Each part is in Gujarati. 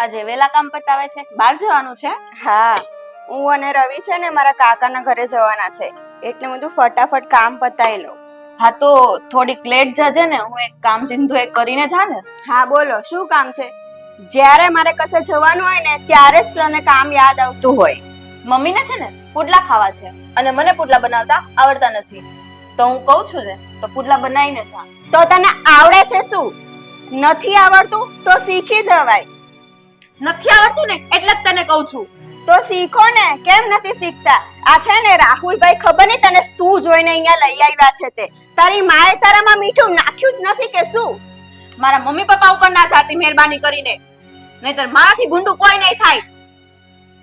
આજે વેલા કામ પતાવે છે, બહાર જવાનું છે? હા, હું અને રવિ છે ને મારા કાકાના ઘરે જવાના છે, એટલે હું ફટાફટ કામ પતાવી લઉં. હા તો થોડીક લેટ જજે ને, હું એક કામ ચીંધું એક કરીને જા ને. હા બોલો, શું કામ છે? જ્યારે મારે કશે જવાનું હોય ને ત્યારે જ તને કામ યાદ આવતું હોય. મમ્મીને છે ને પુડલા ખાવા છે અને મને પુડલા બનાવતા આવડતા નથી, તો હું કહું છું ને તો પુડલા બનાવીને જા. તો તને આવડે છે શું? નથી આવડતું તો શીખી જવાય. નથી આવડતું ને એટલે જ તને કહું છું. તો શીખો ને, કેમ નથી શીખતા? આ છે ને રાહુલભાઈ ખબર નહીં તને શું જોઈને અહીંયા લઈ આવ્યા છે તે. તારી માએ તારામાં મીઠું નાખ્યું જ નથી કે શું? મારા મમ્મી પપ્પા ઉપર ના જાતી મહેરબાની કરીને, નહીતર મારાથી ભૂંડું કોઈ નહીં થાય.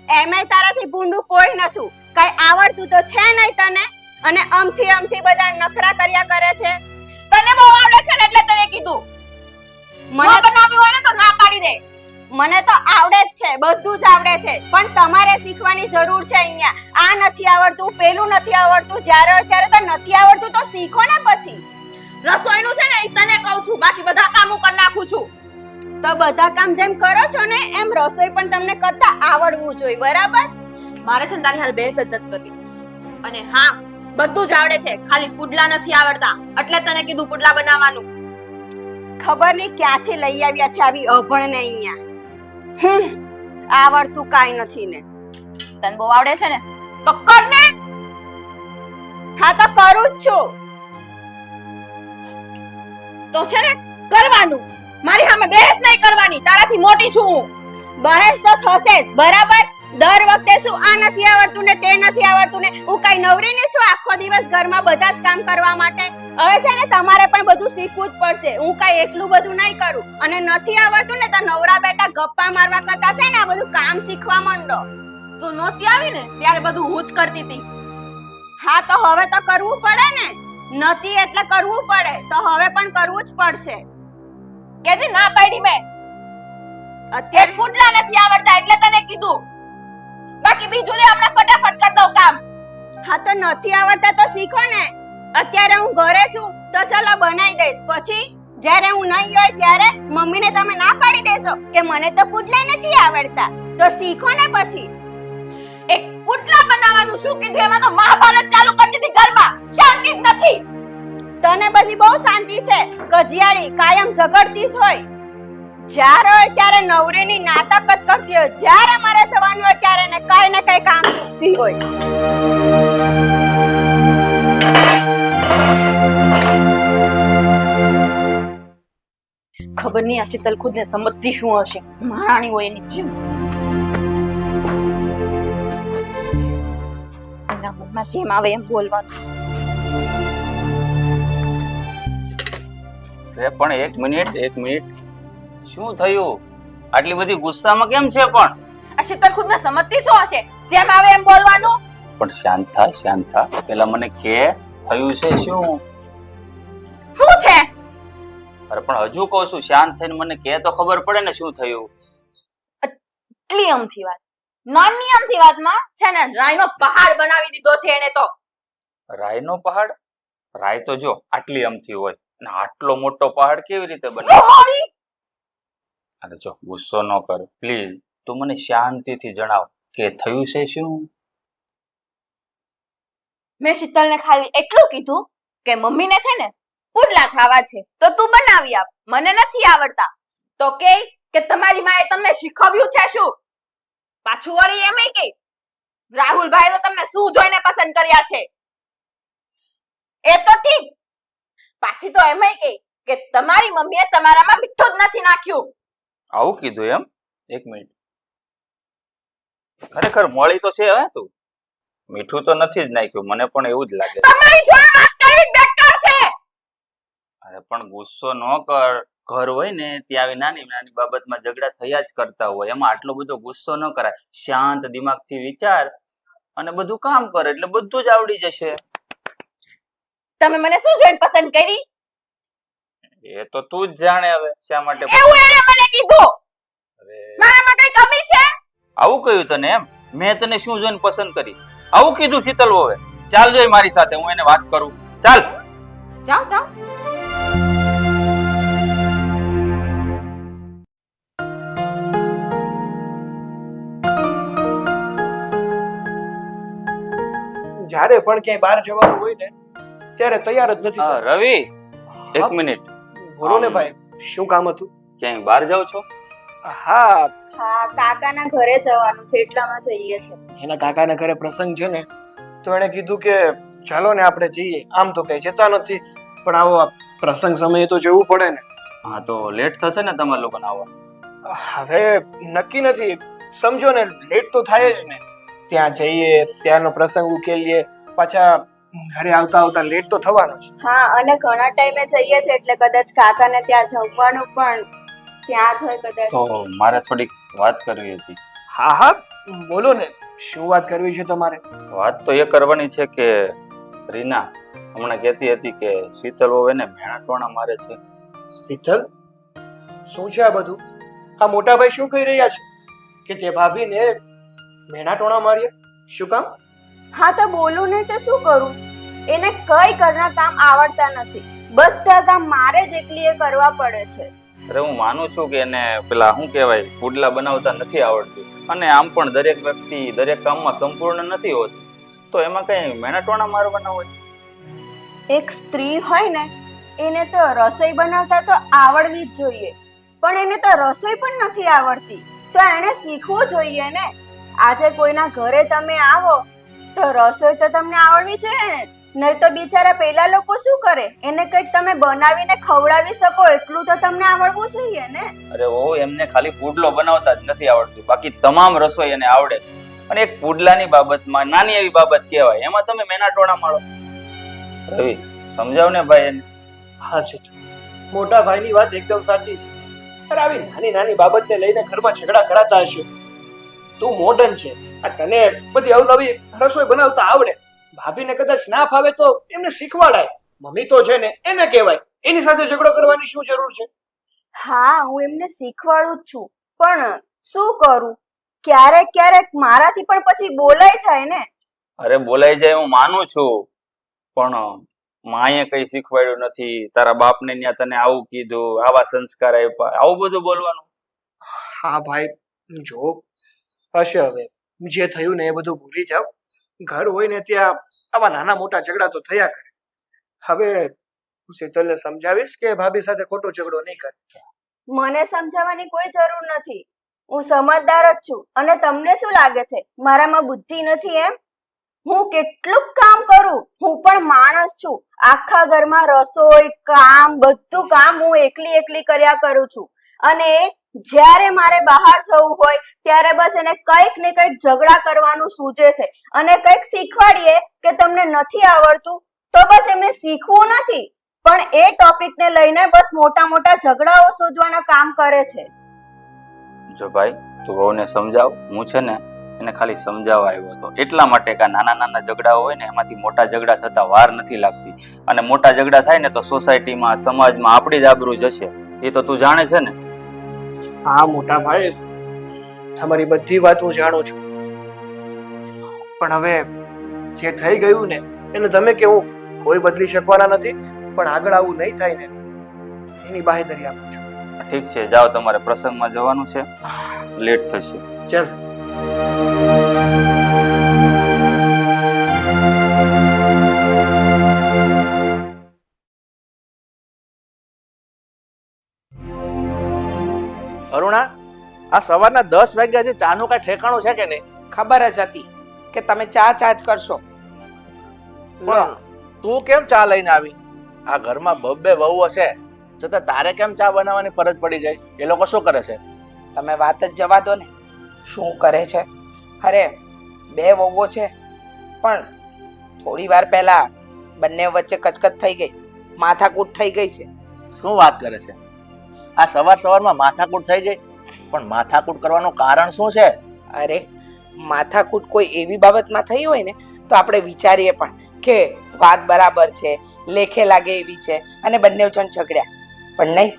એમે તારાથી ભૂંડું કોઈ નતું. કઈ આવડતું તો છે નહીં તને, અને અમથી બધા નખરા કર્યા કરે છે. તને બહુ આવડે છે ને એટલે તને કીધું. મને બનાવ્યું હોય ને તો ના પાડી દે. મને તો આવડે જ છે, બધું જ આવડે છે, પણ તમારે શીખવાની જરૂર છે અહીંયા. આ નથી આવડતું, પેલું નથી આવડતું, જ્યારે ત્યારે તો નથી આવડતું તો શીખો ને પછી. રસોઈનું છે ને એ તને કહું છું, બાકી બધા કામ હું કરી નાખું છું. તો બધા કામ જેમ કરો છો ને એમ રસોઈ પણ તમને કરતા આવડવું જોઈએ, બરાબર? મારે છે ને તારી હાલ બહેસ જ નથી કરવી. અને હા, બધું જ આવડે છે, ખાલી પુડલા નથી આવડતા, એટલે તને કીધું પુડલા બનાવવાનું. ખબર નહીં ક્યાંથી લઈ આવ્યા છે આવી અભણ ને અહીંયા. આવડતું કાઈ નથી ને. તને બહુ આવડે છે ને તો કર ને. હા તો કરું જ છું. તો છે ને કરવાનું, મારી સામે બહેસ નહીં કરવાની, તારાથી મોટી છું હું. બહેસ તો થશે જ, બરાબર? દર વખતે શું આ નથી આવડતું ને તે નથી આવડતું ને, હું કઈ નવરી ને છું આખો દિવસ ઘરમાં બધા જ કામ કરવા માટે? હવે છે ને તમારે પણ બધું શીખવું જ પડશે. હું કઈ એકલું બધું નહીં કરું, અને નથી આવડતું ને તો નવરા બેટા ગપ્પા મારવા કરતા છે ને આ બધું કામ શીખવા માંડો. તું નહોતી આવી ને ત્યારે બધું હું જ કરતી હતી. હા તો હવે તો કરવું પડે ને. નથી એટલે કરવું પડે, તો હવે પણ કરવું જ પડશે. કેદી ના પાડી મેં. અત્યારે પુડલા નથી આવડતા એટલે તને કીધું, બાકી બીજું ને હમણાં ફટાફટ કરી દઉં કામ. હા તો નથી આવડતા તો શીખો ને. અત્યારે હું ઘરે છું તો ચાલો બનાવી દઈશ, પછી જ્યારે હું નહીં હોય ત્યારે મમ્મીને તમે ના પાડી દેશો કે મને તો પુડલા નથી આવડતા, તો શીખો ને પછી. એક પુડલા બનાવવાનું શું કીધું, એમાં તો મહાભારત ચાલુ કરી દીધી ઘરમાં. શાંતિ જ નથી. તને બધી બહુ શાંતિ છે, કજિયાળી કાયમ ઝઘડતી જ હોય. જ્યારે હોય ત્યારે નવરીની નાટક જ કરતી હોય, જ્યારે મારે જવાનું હોય ત્યારે ને કઈ કામ કરતી હોય. ખબર નહીં આ શીતલ ખુદ ને સમજતી શું હશે, મહારાણી હોય એની જેમ. એના મનમાં જેમ આવે એમ બોલવાનું. પણ એક મિનિટ, શું થયું? આટલી બધી ગુસ્સામાં કેમ છે? પણ આ શીતલ ખુદ ને સમજતી શું હશે, જેમ આવે એમ બોલવાનું. પણ શાંત થા. પેલા મને કે થયું છે શું? શું છે? અરે પણ હજુ કહું છું, શાંત થઈને મને કે તો ખબર પડે ને શું થયું. એટલી અમથી વાત, નાની અમથી વાતમાં છે ને રાયનો પહાડ બનાવી દીધો છે એને તો. રાયનો પહાડ? રાય તો જો આટલી અમથી હોય, અને આટલો મોટો પહાડ કેવી રીતે બને? અરે જો ગુસ્સો ન કર પ્લીઝ, તું મને શાંતિથી જણાવ કે થયું છે શું? મેં શીતલને ખાલી એટલું કીધું કે મમ્મીને છે ને પુડલા ખાવા છે તો તું બનાવી આપ, મને નથી આવડતા. તો કે તમારી માએ તમને શીખવ્યું છે શું? પાછું વળી એમ કે રાહુલભાઈ તો તમને શું જોઈને પસંદ કર્યા છે? એ તો ઠીક, પાછી તો એમ કે તમારી મમ્મીએ તમારામાં મીઠું જ નથી નાખ્યું. આવું કીધું એમ? એક મિનિટ, ખરેખર મોળી તો છે હવે તું. મીઠું તો નથી જ નાખ્યું, મને પણ એવું જ લાગે. તમારી જોડે વાત કરવી બેકાર છે. અરે પણ ગુસ્સો ન કર, ઘર હોય ને ત્યાં આવી નાની બાબતમાં ઝઘડા થયા જ કરતા હોય, એમાં આટલો બધો ગુસ્સો ન કરાય. શાંત દિમાગથી વિચાર અને બધું કામ કર એટલે બધું જ આવડી જશે. તમે મને શું જોઈને પસંદ કરી? એ તો તું જ જાણે હવે શા માટે. એવું એને મને કીધું. મારામાં કઈ કમી છે? આવું કહ્યું તને એમ? મેં તને શું જોઈને પસંદ કરી આવું કીધું શીતલ હવે? ચાલ જોઈ મારી સાથે, હું એને વાત કરું. ચાલ જાઓ. જ્યારે પણ ક્યાંય બહાર જવાનું હોય ને ત્યારે તૈયાર જ નથી થતા. રવિ એક હા. મિનિટ બોલો ને ભાઈ, શું કામ હતું? ક્યાંય બહાર જાવ છો? હા, હા, કાકાના ઘરે જવાનું છે એટલામાં જઈએ છે. એના કાકાના ઘરે પ્રસંગ છે ને, તો એણે કીધું કે ચાલો ને આપણે જઈએ. આમ તો કઈ જતા નથી, પણ આવો આ પ્રસંગ સમયે તો જવું પડે ને. હા તો લેટ થશે ને તમારા લોકોને આવવા? હવે નક્કી નથી, સમજો ને, લેટ તો થાય જ ને. ત્યાં જઈએ, ત્યાંનો પ્રસંગ ઉકેલીએ, પાછા ઘરે આવતા આવતા લેટ તો થવાનો જ. હા, અને ઘણા ટાઈમે જઈએ છે એટલે કદાચ કાકાને ત્યાં જમવાનું પણ ત્યાં જ હોય કદાચ. તો મારે થોડીક વાત કરવી હતી. હા હા, બોલો ને, શું વાત કરવી છે તમારે? વાત તો એ કરવાની છે કે રીના હમણાં કહેતી હતી કે શીતલ વહુ એને મેણા ટોણા મારે છે. શીતલ, શું છે આ બધું? આ મોટા ભાઈ શું કહી રહ્યા છે કે તે ભાભીને મેણા ટોણા માર્યા? શું કામ? હા, તો બોલું નહીં તો શું કરું? એને કઈ ઘરના કામ આવડતા નથી, બધા કામ મારે જ એકલીએ કરવા પડે છે. અરે હું માનું છું કે એને પેલા શું કહેવાય પુડલા બનાવતા નથી આવડતું, અને આમ પણ દરેક વ્યક્તિ દરેક કામમાં સંપૂર્ણ નથી હોતું, તો એમાં કઈ મેણા ટોણા મારવાના હોય? એક સ્ત્રી હોય ને, એને તો રસોઈ બનાવતા તો આવડવી જ જોઈએ, પણ એને તો રસોઈ પણ નથી આવડતી, તો એને શીખવું જોઈએ ને. આજે કોઈના ઘરે તમે આવો તો રસોઈ તો તમને આવડવી જોઈએ ને, નહીં તો બિચારા પેલા લોકો શું કરે? એને કંઈક તમે બનાવીને ખવડાવી શકો એટલું તો તમને આવડવું જોઈએ ને. અરે ઓ, એમને ખાલી પુડલો બનાવતા જ નથી આવડતું, બાકી તમામ રસોઈ એને આવડે છે. અને એક પુડલાની બાબતમાં નાની એવી બાબત કહેવાય, એમાં તમે મેના ટોણા મારો? રવિ સમજાવ ને ભાઈ એને. હા છે, મોટા ભાઈની વાત એકદમ સાચી છે. અરે આવી નાની નાની બાબતને લઈને ઘરમાં ઝઘડા કરાતા હશે. તું મોડર્ન છે, આ તને બધી અવનવી રસોઈ બનાવતા આવડે. ભાભીને કદાચ ના ફાવે તો એમને શીખવાડાય. મમ્મી તો છે ને એને કહેવાય. એની સાથે ઝઘડો કરવાની શું જરૂર છે? હા, હું એમને શીખવાડું જ છું, પણ શું કરું? ક્યારેક ક્યારેક મારાથી પણ પછી બોલાઈ જાય ને. અરે બોલાઈ જાય હું માનું છું, પણ માએ કઈ શીખવાડ્યું નથી, તારા બાપને ત્યાં તને આવું કીધું, આવા સંસ્કાર આપ્યા, આવું બધું બોલવાનું? હા ભાઈ, જો હશે, હવે જે થયું ને એ બધું ભૂલી જાવ. ઘર હોય ને ત્યાં આવા નાના મોટા ઝઘડા તો થયા કરે. હવે હું શીતલને સમજાવીશ કે ભાભી સાથે ખોટો ઝઘડો નહીં કરે. મને સમજાવવાની કોઈ જરૂર નથી, હું સમજદાર જ છું. અને તમને શું લાગે છે મારામાં બુદ્ધિ નથી એમ? હું કેટલું કામ કરું, હું પણ માણસ છું. આખા ઘરમાં રસોઈ, કામ, બધું કામ હું એકલી કર્યા કરું છું. અને જ્યારે મારે બહાર જવું હોય ત્યારે બસ એને કંઈક ને કંઈક ઝઘડા કરવાનું સૂચે છે, અને કંઈક શીખવાડીએ કે તમને નથી આવડતું તો બસ એમને શીખવું નથી, પણ એ ટોપિકને લઈને બસ મોટા મોટા ઝઘડાઓ શોધવાના કામ કરે છે. જો ભાઈ તું વહુને સમજાવ. હું છે ને એને ખાલી સમજાવવા આવ્યો હતો, એટલા માટે કે નાના નાના ઝઘડાઓ હોય ને એમાંથી મોટા ઝઘડા થતા વાર નથી લાગતી, અને મોટા ઝઘડા થાય ને તો સોસાયટીમાં, સમાજમાં આપણી જ આબરૂ જશે. એ તો તું જાણે છે ને. હા મોટા ભાઈ, તમારી બધી વાત હું જાણું છું, પણ હવે જે થઈ ગયું ને એને તમે કે હું કોઈ બદલી શકવાના નથી, પણ આગળ આવું નહીં થાય ને એની બાહેધરી આપું છું. ઠીક છે, જાઓ, તમારે પ્રસંગમાં જવાનું છે, લેટ થશે. ચાલ. અરુણા, આ સવારના 10 વાગ્યા છે, ચાનું કઈ ઠેકાણું છે કે નહીં? ખબર જ હતી કે તમે ચા જ કરશો. પણ તું કેમ ચા લઈને આવી? આ ઘરમાં બબ્બે વહુઓ છે, છતાં તારે કેમ ચા બનાવવાની ફરજ પડી જાય? એ લોકો શું કરે છે? તમે વાત જ જવા દો ને, શું કરે છે? અરે 2 વહુઓ છે, પણ થોડી વાર પહેલા બંને વચ્ચે કચકચ થઈ ગઈ, માથાકૂટ થઈ ગઈ છે. શું વાત કરે છે? આ સવારમાં માથાકૂટ થઈ ગઈ? પણ માથાકૂટ કરવાનું કારણ શું છે? અરે માથાકૂટ કોઈ એવી બાબતમાં થઈ હોય ને તો આપણે વિચારીએ પણ કે વાત બરાબર છે, લેખે લાગે એવી છે, અને બંને જણ ઝઘડ્યા. પણ નહીં,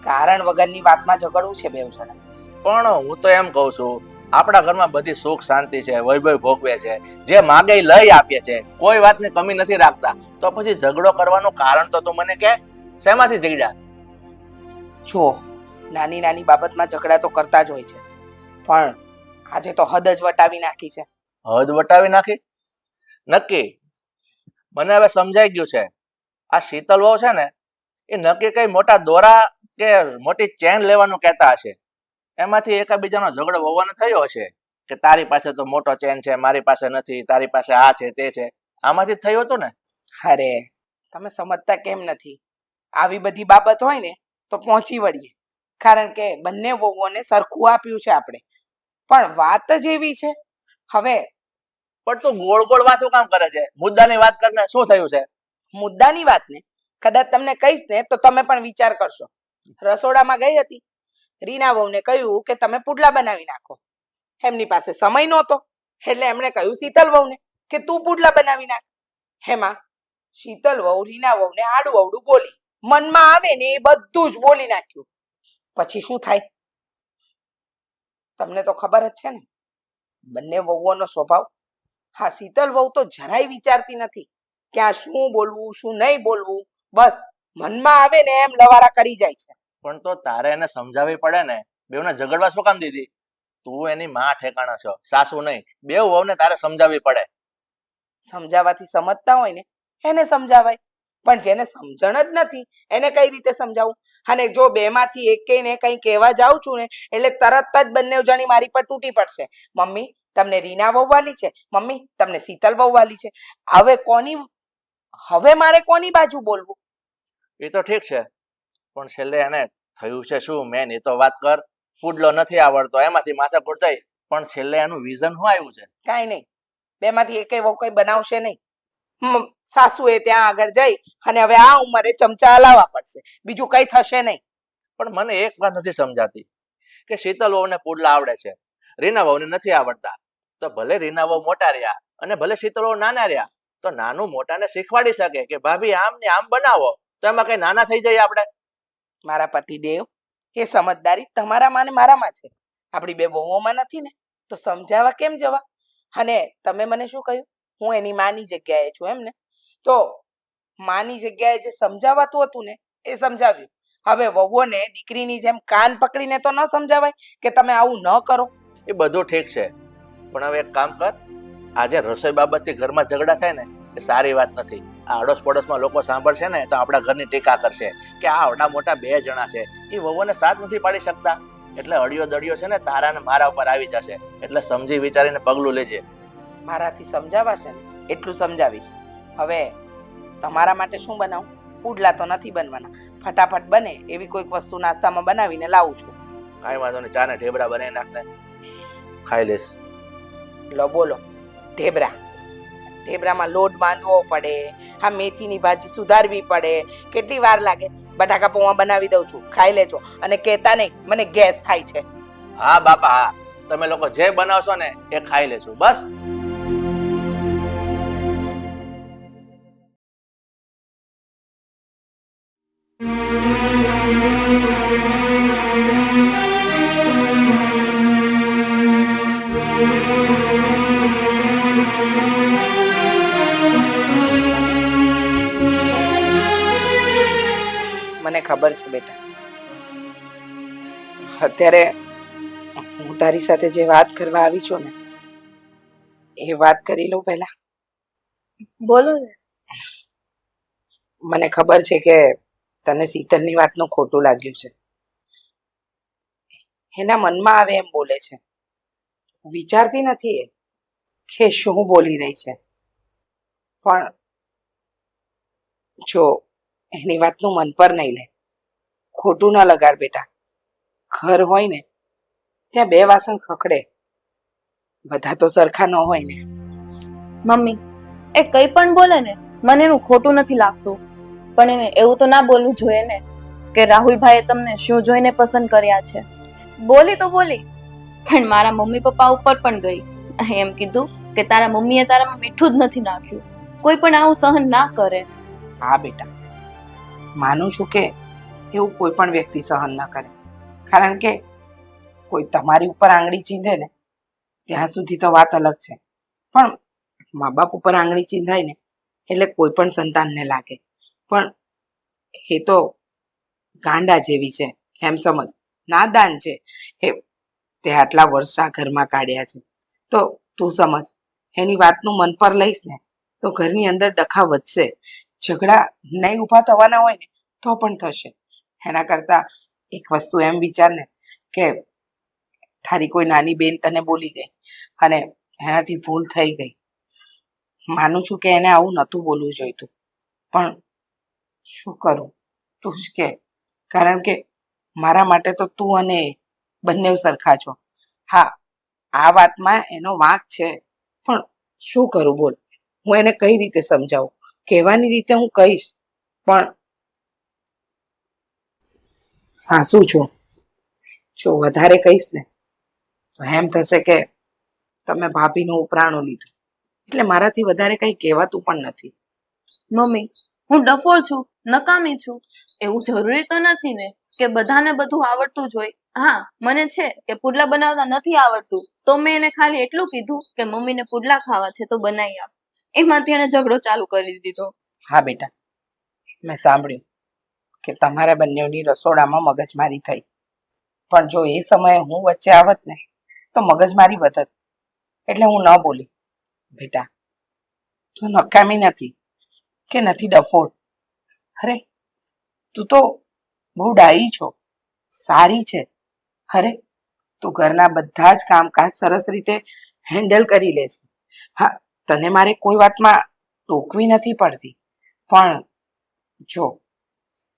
કારણ વગરની વાતમાં ઝઘડવું છે બેવ જણા. પણ હું તો એમ કહું છું, આપણા ઘરમાં બધી સુખ શાંતિ છે, વૈભવ ભોગવે છે, જે માગે એ લઈ આપીએ છે, કોઈ વાતની કમી નથી રાખતા, તો પછી ઝઘડો કરવાનું કારણ તો તું મને કે, શેમાંથી ઝઘડ્યા? જુઓ, નાની નાની બાબતમાં ઝઘડા તો કરતા જ હોય છે, પણ આજે તો હદ જ વટાવી નાખી છે. હદ વટાવી નાખી? નક્કી મને હવે સમજાઈ ગયું છે આ શીતલ વહુ છે ને એ નક્કી કઈ મોટા દોરા કે મોટી ચેન લેવાનું કહેતા હશે, એમાંથી એકાબીજાનો ઝઘડો હોવાનો થયો હશે કે તારી પાસે તો મોટો ચેન છે, મારી પાસે નથી, તારી પાસે આ છે તે છે, આમાંથી જ થયું હતું ને. અરે તમે સમજતા કેમ નથી? આવી બધી બાબત હોય ને તો પહોંચી વળીએ, કારણ કે બંને વહુઓને સરખું આપ્યું છે આપણે. પણ વાત જ એવી છે. હવે પણ તું ગોળ ગોળ વાતો કામ કરે છે? મુદ્દાની વાત કરને, શું થયું છે? મુદ્દાની વાત ને કદાચ તમને કહીશ ને તો તમે પણ વિચાર કરશો. રસોડામાં ગઈ હતી, રીના વહુને કહ્યું કે તમે પુડલા બનાવી નાખો. એમની પાસે સમય નહોતો એટલે એમણે કહ્યું શીતલ વહુને કે તું પુડલા બનાવી નાખ. હેમાં શીતલ વહુ રીના વહુને આડું અવડું બોલી, મનમાં આવે ને એ બધું જ બોલી નાખ્યું. પછી શું થાય તમને તો ખબર જ છે ને, બંને વહુઓનો સ્વભાવ. હા, શીતલ વહુ તો જરાય વિચારતી નથી કે આ શું બોલવું શું નહીં બોલવું, બસ મનમાં આવે ને એમ લવારા કરી જાય છે. પણ તો તારે એને સમજાવવી પડે ને, બેવને ઝઘડવા શું કામ દીધી? તું એની માં ઠેકાણા છો, સાસુ નહીં. બેવ વહુને તારે સમજાવવી પડે. સમજાવવાથી સમજતા હોય ને એને સમજાવાય, પણ જેને સમજણ જ નથી એને કઈ રીતે સમજાવું? અને જો બેમાંથી એકેયને કંઈ કહેવા જાઉં છું ને એટલે તરત જ બંને જણી મારી પર તૂટી પડશે. મમ્મી તમને રીના વહુ વાલી છે, મમ્મી તમને શીતલ વહુ વાલી છે. હવે મારે કોની બાજુ બોલવું? એ તો ઠીક છે, પણ છેલ્લે એને થયું છે શું મેન એ તો વાત કર. પુડલો નથી આવડતો એમાંથી માથાકૂટ થઈ, પણ છેલ્લે એનું વિઝન શું આવ્યું છે? કાંઈ નહીં, બેમાંથી એકેય વહુ કંઈ બનાવશે નહીં. સાસુએ ત્યાં આગળ જઈ અને હવે આ ઉંમરે ચમચા હલાવવા પડશે, બીજું કઈ થશે નહીં. પણ મને એક વાત નથી સમજાતી કે શીતલ વહુને પુડલા આવડે છે, રીના વહુને નથી આવડતા. તો ભલે રીના વહુ મોટા રહ્યા અને ભલે શીતલ વહુ નાના રહ્યા, તો નાનું મોટાને શીખવાડી શકે કે ભાભી આમ ને આમ બનાવો, તો એમાં કઈ નાના થઈ જાય આપણે? મારા પતિદેવ, એ સમજદારી તમારામાં ને મારામાં છે, આપણી બે વહુઓમાં નથી ને, તો સમજાવવા કેમ જવા? અને તમે મને શું કહ્યું? હું એની માની જગ્યાએ છું એમ ને? તો માની જગ્યાએ જે સમજાવાતું હતું ને એ સમજાવ્યું. હવે વહુઓને દીકરીની જેમ કાન પકડીને તો ન સમજાવાય કે તમે આવું ન કરો. એ બધું ઠીક છે, પણ હવે એક કામ કર, આજે રસોઈ બાબતથી ઘરમાં ઝઘડા થાય ને એ સારી વાત નથી. આ અડોશ પડોશમાં લોકો સાંભળશે ને તો આપણા ઘરની ટીકા કરશે કે આ આવડા મોટા બે જણા છે, એ વહુઓને સાથ નથી પાડી શકતા. એટલે અડિયો દડિયો છે ને તારા ને મારા ઉપર આવી જશે. એટલે સમજી વિચારીને પગલું લેજે. મારાથી સમજાવાશે ને એટલું સમજાવીશ. હવે તમારા માટે શું બનાવું? પુડલા તો નથી બનવાના, ફટાફટ બને એવી કોઈક વસ્તુ નાસ્તામાં બનાવીને લાવું છું. કાંઈ વાંધો નહીં, ચા ને ઢેબરા બનાવી નાખને, ખાઈ લઈશ. લો બોલો, ઢેબરા. ઢેબરામાં લોટ બાંધવો પડે, આ મેથીની ભાજી સુધારવી પડે, કેટલી વાર લાગે? બટાકા પૌવા બનાવી દઉં છું, ખાઈ લેજો. અને કહેતા નહીં મને ગેસ થાય છે. હા બાપા હા, તમે લોકો જે બનાવશો ને એ ખાઈ લેશું બસ. મને ખબર છે બેટા, અત્યારે હું તારી સાથે જે વાત કરવા આવી છું ને એ વાત કરી લઉં પહેલા. બોલો ને. મને ખબર છે કે તને શીતલની વાતનું ખોટું લાગ્યું છે, એના મનમાં આવે એમ બોલે છે, વિચારતી નથી એ કે શું બોલી રહી છે. પણ જો એની વાતનું મન પર નહીં લે, ખોટું ન લગાડ બેટા. ઘર હોય ને ત્યાં બે વાસણ ખખડે, બધા તો સરખા ન હોય ને. મમ્મી એ કઈ પણ બોલે ને મને એનું ખોટું નથી લાગતું, પણ એને એવું તો ના બોલવું જોઈએ ને કે રાહુલભાઈએ તમને શું જોઈને પસંદ કર્યા છે. બોલી તો બોલી, પણ મારા મમ્મી પપ્પા ઉપર પણ ગઈ. એમ કીધું કે તારા મમ્મીએ તારામાં મીઠું જ નથી નાખ્યું. કોઈ પણ આવું સહન ના કરે. હા બેટા, માનું છું કે એવું કોઈ પણ વ્યક્તિ સહન ન કરે, કારણ કે કોઈ તમારી ઉપર આંગળી ચીંધે ને ત્યાં સુધી તો વાત અલગ છે, પણ મા બાપ ઉપર આંગળી ચીંધાય ને એટલે કોઈ પણ સંતાનને લાગે. પણ એ તો ગાંડા જેવી છે એમ સમજ, નાદાન છે. તે આટલા વર્ષ આ ઘરમાં કાઢ્યા છે, તો તું સમજ એની વાતનું મન પર લઈશ ને તો ઘરની અંદર ડખા વધશે, ઝઘડા નહીં ઊભા થવાના હોય ને તો પણ થશે. એના કરતાં એક વસ્તુ એમ વિચાર ને કે તારી કોઈ નાની બેન તને બોલી ગઈ અને એનાથી ભૂલ થઈ ગઈ. માનું છું કે એને આવું નહોતું બોલવું જોઈતું, પણ શું કરું તું જ કે. કારણ કે મારા માટે તો તું અને એ બંને સરખા છો. હા, આ વાતમાં એનો વાંક છે, પણ શું કરું બોલ. હું એને કઈ રીતે સમજાવું? કહેવાની રીતે હું કહીશ, પણ સાસુ છું, જો વધારે કહીશ ને તો એમ થશે કે તમે ભાભીનું ઉપરાણું લીધું, એટલે મારાથી વધારે કંઈ કહેવાતું પણ નથી. મમ્મી, હું ડફોળ છું, નકામી છું, એવું જરૂરી તો નથી ને કે બધાને બધું આવડતું જ હોય. હા, મને છે કે પુડલા બનાવતા નથી આવડતું, તો મેં એને ખાલી એટલું કીધું કે મમ્મીને પુડલા ખાવા છે તો બનાવી આપ. એમાંથી એને ઝઘડો ચાલુ કરી દીધો. હા બેટા, મેં સાંભળ્યું કે તમારા બંનેની રસોડામાં મગજમારી થઈ, પણ જો એ સમયે હું વચ્ચે આવત ને તો મગજમારી વધત, એટલે હું ન બોલી. બેટા, તું નકામી નથી કે નથી ડફોળ. અરે તું તો બહુ ડાયી છો, સારી છે. અરે તું ઘરના બધા જ કામકાજ સરસ રીતે હેન્ડલ કરી લે છે. હા, તને મારે કોઈ વાતમાં ટોકવી નથી પડતી, પણ જો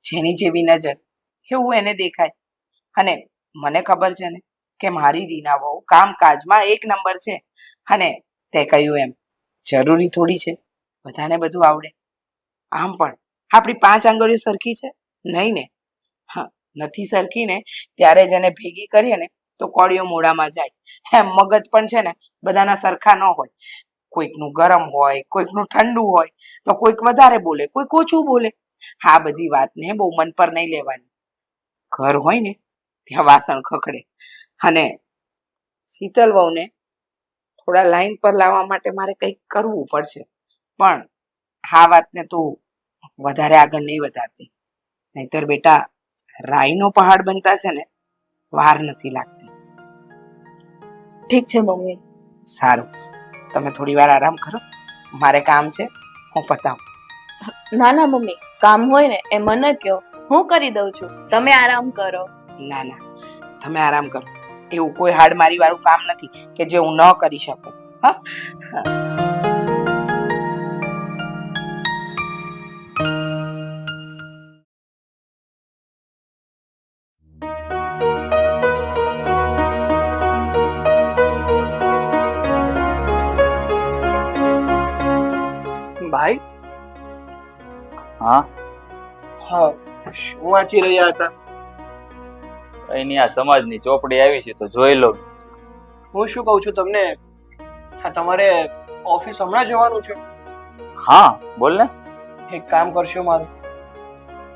જેની જેવી નજર એવું એને દેખાય. અને મને ખબર છે ને કે મારી રીના બહુ કામકાજમાં એક નંબર છે, અને તે કહ્યું એમ જરૂરી થોડી છે બધાને બધું આવડે. આમ પણ આપણી 5 આંગળીઓ સરખી છે નહીં ને? હા, નથી સરખી ને ત્યારે જ એને ભેગી કરીએ ને તો કોળીઓ મોઢામાં જાય. એમ મગજ પણ છે ને બધાના સરખા ન હોય. કોઈકનું ગરમ હોય, કોઈકનું ઠંડુ હોય, તો કોઈક વધારે બોલે, કોઈક ઓછું બોલે. આ બધી વાતને બહુ મન પર નહીં લેવાની. ઘર હોય ને ત્યાં વાસણ ખખડે, અને શીતલ વહુને થોડા લાઈન પર લાવવા માટે મારે કંઈક કરવું પડશે. પણ આ વાતને તું વધારે આગળ નહીં વધારતી, નહીતર બેટા રાઈનો પહાડ બનતા છે ને વાર નથી લાગતી. ઠીક છે મમ્મી. સારું, તમે થોડી વાર આરામ કરો, મારે કામ છે, હું પતાવું. ના ના મમ્મી, કામ હોય ને એ મને કયો, હું કરી દઉં છું, તમે આરામ કરો. ના ના, તમે આરામ કરો. એવું કોઈ હાડમારી વાળું કામ નથી કે જે હું ન કરી શકું. હા, ભાઈ. હા, હા, શું વાંચી રહ્યા હતા? એની આ સમાજની ચોપડી આવી છે તો જોઈ લો. હું શું કહું છું તમને, હા તમારે ઓફિસ હમણાં જવાનું છે? હા, બોલ ને. એક કામ કરશો મારું?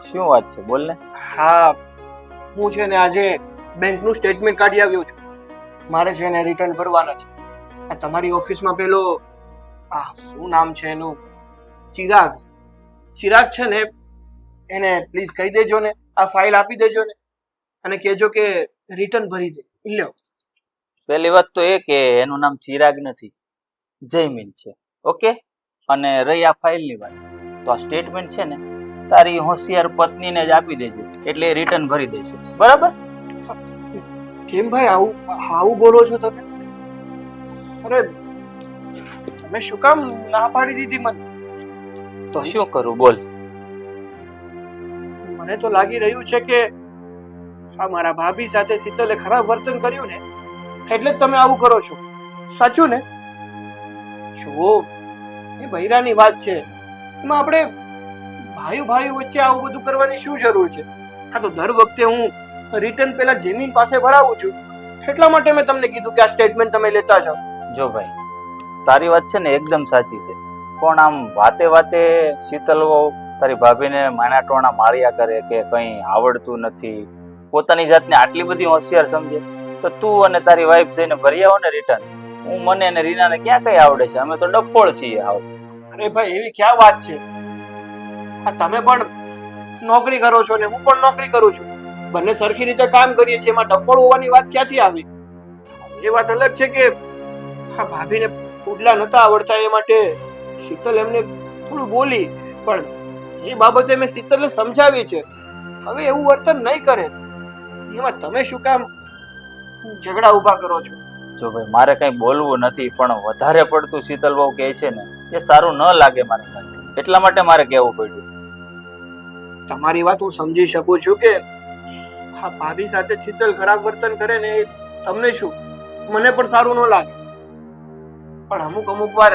શું વાત છે, બોલ ને. હા, હું છે ને આજે બેંકનું સ્ટેટમેન્ટ કાઢી આવ્યો છું. મારે છે ને રિટર્ન ભરવાના છે. આ તમારી ઓફિસમાં પેલો શું નામ છે એનું, ચિરાગ છે ને, એને પ્લીઝ કહી દેજો ને, આ ફાઇલ આપી દેજો ને, અને કહેજો કે રિટર્ન ભરી દે. લ્યો. પહેલી વાત તો એ કે એનું નામ ચિરાગ નથી, જયમીન છે. ઓકે? અને રહી આ ફાઇલની વાત, તો આ સ્ટેટમેન્ટ છે ને તારી હોશિયાર પત્નીને જ આપી દેજે, એટલે રિટર્ન ભરી દેશે. બરાબર? કેમ ભાઈ આવું બોલો છો તમે? અરે તમે શું કામ ના પાડી દીધી મને? તો શું કરું, બોલ. મને તો લાગી રહ્યું છે કે આ મારા ભાભી સાથે શીતલે ખરાબ વર્તન કર્યું ને, એટલે જ તમે આવું કરો છો. સાચું ને? જુઓ, એ બૈરાની વાત છે, એમાં આપણે ભાઈ વચ્ચે આવું બધું કરવાની શું જરૂર છે? હા, તો દર વખતે હું રિટર્ન પેલા જમીન પાસે ભરાવું છું, એટલા માટે મેં તમને કીધું કે આ સ્ટેટમેન્ટ તમે લેતા જાઓ. જો ભાઈ, તારી વાત છે ને એકદમ સાચી છે, પણ આમ વાતે શીતલ વહુ તારી ભાભીને માના ટોણા માર્યા કરે કે કંઈ આવડતું નથી, પોતાની જાતને આટલી બધી હોશિયાર સમજે, તો તું અને તારી વાઈફ જઈને ભરી આવો ને રિટર્ન. મને અને રીનાને ક્યાં કઈ આવડે છે, અમે તો ડફોળ છીએ. આવ. અરે ભાઈ, એવી ક્યાં વાત છે? આ તમે પણ નોકરી કરો છો ને હું પણ નોકરી કરું છું, બંને સરખી રીતે કામ કરીએ છીએ, એમાં ડફોળ હોવાની વાત ક્યાંથી આવી? એ વાત અલગ છે કે હા ભાભીને પુડલા નતા આવડતા એ માટે શીતલ એમને થોડું બોલી, પણ એ બાબતે મેં શીતલને સમજાવી છે. હવે એવું વર્તન નહીં કરે. એમાં તમે શું કામ ઝઘડા ઊભા કરો છો? જો ભાઈ મારે કઈ બોલવું નથી, પણ વધારે પડતું શીતલ બહુ કહે છે ને એ સારું ન લાગે મારા માટે, એટલા માટે મારે કહેવું પડ્યું. તમારી વાત હું સમજી શકું છું કે હા ભાભી સાથે શીતલ ખરાબ વર્તન કરે ને એ તમને શું, મને પણ સારું ન લાગે. પણ અમુક વાર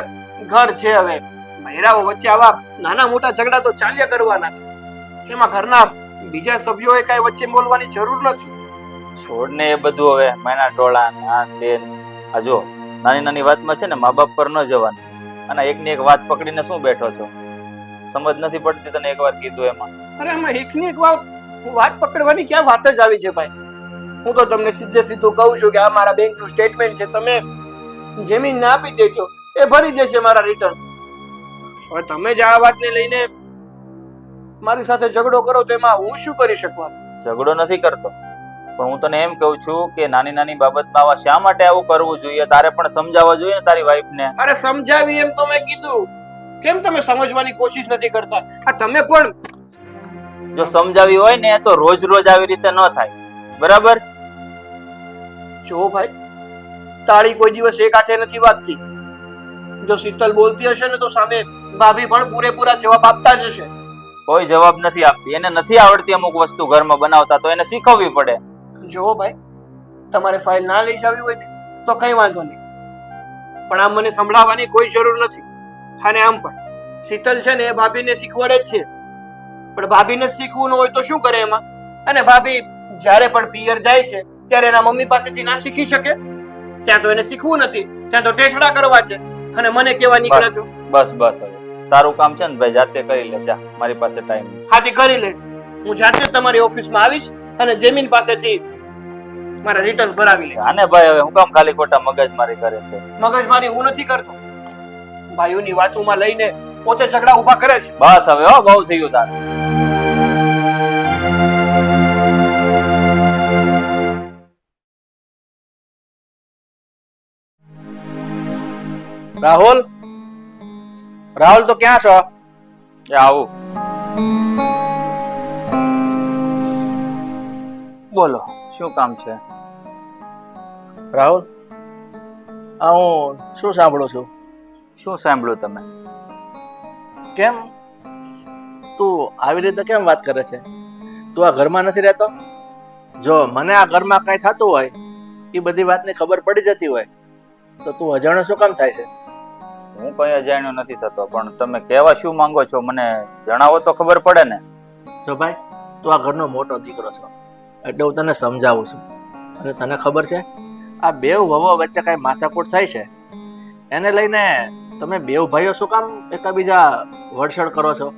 ઘર છે, હવે બૈરાઓ વચ્ચે આવા નાના મોટા ઝઘડા તો ચાલ્યા કરવાના છે. એમાં ઘરના બીજા સભ્યોએ કઈ વચ્ચે બોલવાની જરૂર નથી. છોડને એ બધું હવે મહિના ટોળા ને આ તે આ જો નાની નાની વાતમાં છે ને મા બાપ પર ન જવાનું, અને એકની એક વાત પકડીને શું બેઠો છો? સમજ નથી પડતી તને? એકવાર કીધું એમાં. અરે આમાં એકની એક વાત પકડવાની ક્યાં વાત જ આવી છે ભાઈ? હું તો તમને સીધે સીધું કહું છું કે આ મારા બેંકનું સ્ટેટમેન્ટ છે, તમે જમીન ને આપી દેજો, એ ભરી દેશે મારા રિટર્ન્સ. હવે તમે જ આ વાતને લઈને મારી સાથે ઝઘડો કરો તો એમાં હું શું કરી શકવાનું? ઝઘડો નથી કરતો, પણ હું તને એમ કહું છું કે નાની નાની બાબતમાં આવા શા માટે આવું કરવું જોઈએ? તારે પણ સમજાવવા જોઈએ ને તારી વાઈફને. અરે સમજાવી એમ તો મેં કીધું, કેમ તમે સમજવાની કોશિશ નથી કરતા? આ તમે પણ જો સમજાવી હોય ને તો રોજ રોજ આવી રીતે ન થાય, બરાબર? જો ભાઈ, તાળી કોઈ દિવસ એક હાથે નથી વાગતી. જો શીતલ બોલતી હશે ને તો સામે ભાભી પણ પૂરેપૂરા જવાબ આપતા જ હશે. કોઈ જવાબ નથી આપતી, એને નથી આવડતી અમુક વસ્તુ ઘરમાં બનાવતા, તો એને શીખવવી પડે. જો ભાઈ, તમારે ફાઇલ ના લઈ જાવી હોય ને તો કઈ વાંધો નહીં, પણ આમ મને સંભળાવવાની કોઈ જરૂર નથી. અને આમ પણ શીતલ છે ને એ ભાભીને શીખવાડે જ છે, પણ ભાભીને શીખવું ન હોય તો શું કરે એમાં? અને ભાભી જ્યારે પણ પિયર જાય છે ત્યારે એના મમ્મી પાસેથી ના શીખી શકે? ત્યાં તો એને શીખવું નથી, ત્યાં તો ટેસડા કરવા છે, અને મને કેવા નીકળે છો? બસ બસ, હવે તારું કામ છે ને ભાઈ જાતે કરી લે, જા, મારી પાસે ટાઈમ નથી. હાથી કરી લઈશ. હું જાતે જ તમારી ઓફિસમાં આવીશ અને જમીન પાસેથી મારા રિટર્ન ભરાવી લઈશ. આને ભાઈ હવે હું કામ ખાલી ખોટા મગજમારી કરે છે? મગજમારી હું નથી કરતો, ભાઈઓની વાતોમાં લઈને પોતે ઝઘડા ઊભા કરે છે. બસ હવે હો, બહુ થયું તારું. રાહુલ, રાહુલ તો ક્યાં છો? એ આવું. બોલો, શું કામ છે? રાહુલ, આ હું શું સાંભળું છું? શું સાંભળ્યું તમે? કેમ તું આવી રીતે કેમ વાત કરે છે? તું આ ઘરમાં નથી રહેતો? જો મને આ ઘરમાં કઈ થતું હોય, એ બધી વાતની ખબર પડી જતી હોય, તો તું અજાણ્યો શું કામ થાય છે? હું કઈ અજાણ્યો નથી થતો, પણ તમે કહેવા શું માંગો છો મને જણાવો તો ખબર પડે ને. જો ભાઈ, તું આ ઘરનો મોટો દીકરો છો, એટલે હું તને સમજાવું છું. અને તને ખબર છે આ બેવ વહુઓ વચ્ચે કઈ માથાકૂટ થાય છે, એને લઈને તમે બેવ ભાઈઓ શું કામ એકબીજા વડસડ કરો છો?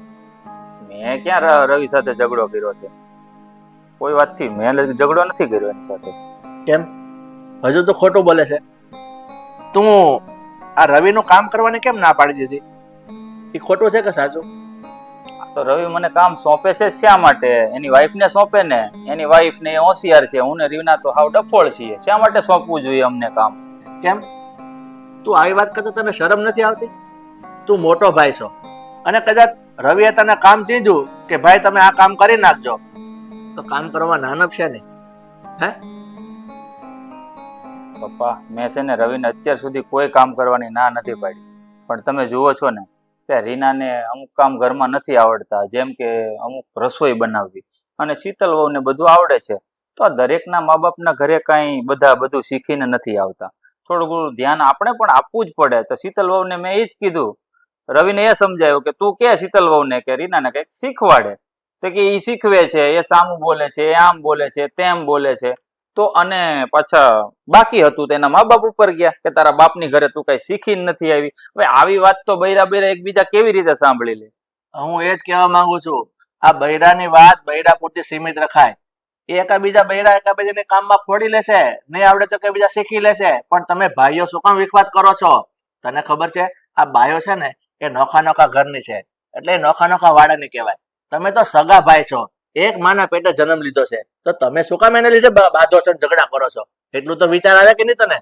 મેં ક્યાં રવિ સાથે ઝઘડો કર્યો છે? કોઈ વાતથી મેં ઝઘડો નથી કર્યો એની સાથે. કેમ હજુ તો ખોટું બોલે છે? તું આ રવિનું કામ કરવાની કેમ ના પાડી દીધી? એ ખોટું છે કે સાચું? તો રવિ મને કામ સોંપે છે શા માટે? એની વાઈફ ને સોંપે ને, એની વાઈફ ને હોશિયાર છે, હું ને રીના તો હાવ ડફોળ છીએ, શા માટે સોંપવું જોઈએ અમને કામ? કેમ તું આવી વાત કરતા તને શરમ નથી આવતી? તું મોટો ભાઈ છો, અને કદાચ રવિએ તને કામ દીધું કે ભાઈ તમે આ કામ કરી નાખજો, તો કામ કરવા નાનપ છે ને? હે પપ્પા, મેં છે ને રવિને અત્યાર સુધી કોઈ કામ કરવાની ના નથી પાડી, પણ તમે જુઓ છો ને કે રીનાને અમુક કામ ઘરમાં નથી આવડતા, જેમ કે અમુક રસોઈ બનાવવી, અને શીતલ વહુને બધું આવડે છે. તો આ દરેકના મા બાપના ઘરે કાંઈ બધું શીખીને નથી આવતા, થોડું ઘણું ધ્યાન આપણે પણ આપવું જ પડે. તો શીતલ વહુને મેં એ જ કીધું, રવિને એ સમજાયું કે તું કે શીતલ વહુને કે રીનાને કંઈક શીખવાડે, તો કે એ શીખવે છે, એ સામું બોલે છે, એ આમ બોલે છે, તેમ બોલે છે. તો અને પાછા બાકી હતું તેના મા બાપ ઉપર ગયા કે તારા બાપની ઘરે તું કઈ શીખીને નથી આવી. હવે આવી વાત તો બૈરા બૈરા એકબીજા કેવી રીતે સાંભળી લે? હું એ જ કહેવા માંગુ છું, આ બૈરાની વાત બૈરા પૂરતી સીમિત રખાય. એ એકાબીજા બૈરા એકાબીજાને કામમાં ફોડી લેશે, નહીં આવડે તો એકબીજા શીખી લેશે, પણ તમે ભાઈઓ શું કામ વિખવાદ કરો છો? તને ખબર છે આ બાયો છે ને એ નોખા નોખા ઘરની છે, એટલે એ નોખા નોખા વાળાની કહેવાય. તમે તો સગા ભાઈ છો, એક માના પેટે જન્મ લીધો છે, તો તમે શું કામ એને લીધે બાંધો છો, ઝઘડા કરો છો? એટલું તો વિચાર આવે કે નહીં તને?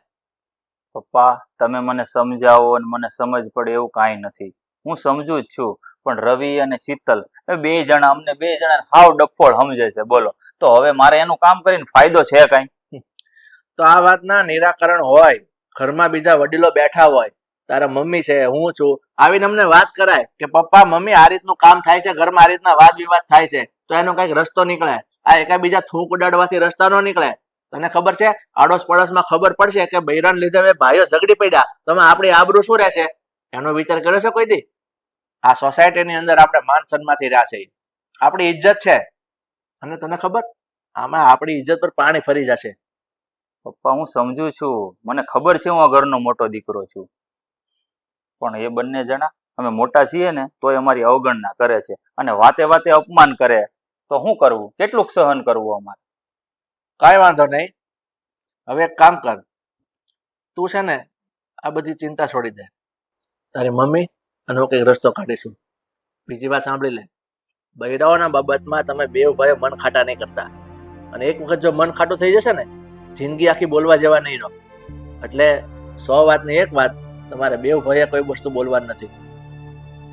પપ્પા, તમે મને સમજાવો અને મને સમજ પડે એવું કાંઈ નથી. હું સમજુ જ છું, પણ રવિ અને શીતલ એ બે જણા અમને બે જણા હાવ ડફોળ સમજે છે. બોલો, તો હવે મારે એનું કામ કરીને ફાયદો છે કઈ? તો આ વાતના નિરાકરણ હોય, ઘરમાં બીજા વડીલો બેઠા હોય, તારા મમ્મી છે, હું છું, આવીને અમને વાત કરાય કે પપ્પા મમ્મી આ રીતનું કામ થાય છે, ઘરમાં આ રીતના વાદ વિવાદ થાય છે, તો એનો કઈક રસ્તો નીકળે. આ એકાબીજા થૂંક ઉડાડવાથી રસ્તા નો નીકળે. તને ખબર છે, આડોશ પડોશમાં ખબર પડશે કે બૈરાને લીધે બે ભાઈઓ ઝઘડી પડ્યા, તમે આપણી આબરૂ શું રહેશે? એનો વિચાર કર્યો છે કોઈ દી? આ સોસાયટીની અંદર આપણે માન સન્માનથી રહ્યા છે, આપણી ઇજ્જત છે, અને તને ખબર આમાં આપણી ઇજ્જત પર પાણી ફરી જશે. પપ્પા હું સમજુ છું, મને ખબર છે હું આ ઘરનો મોટો દીકરો છું, પણ એ બંને જણા અમે મોટા છીએ ને તોય અમારી અવગણના કરે છે અને વાતે વાતે અપમાન કરે. તો શું કરવું? કેટલુંક સહન કરવું અમારે? કાંઈ વાંધો નહીં. હવે એક કામ કર, તું છે ને આ બધી ચિંતા છોડી દે. તારી મમ્મી અને હું કંઈક રસ્તો કાઢીશું. બીજી વાત સાંભળી લે, બૈરાઓના બાબતમાં તમે બે ભાઈઓ મન ખાટા નહીં કરતા, અને એક વખત જો મન ખાટું થઈ જશે ને, જિંદગી આખી બોલવા જેવા નહીં રહો. એટલે 100 વાતની એક વાત, તમારે બે ભાઈએ કોઈ વસ્તુ બોલવાની નથી.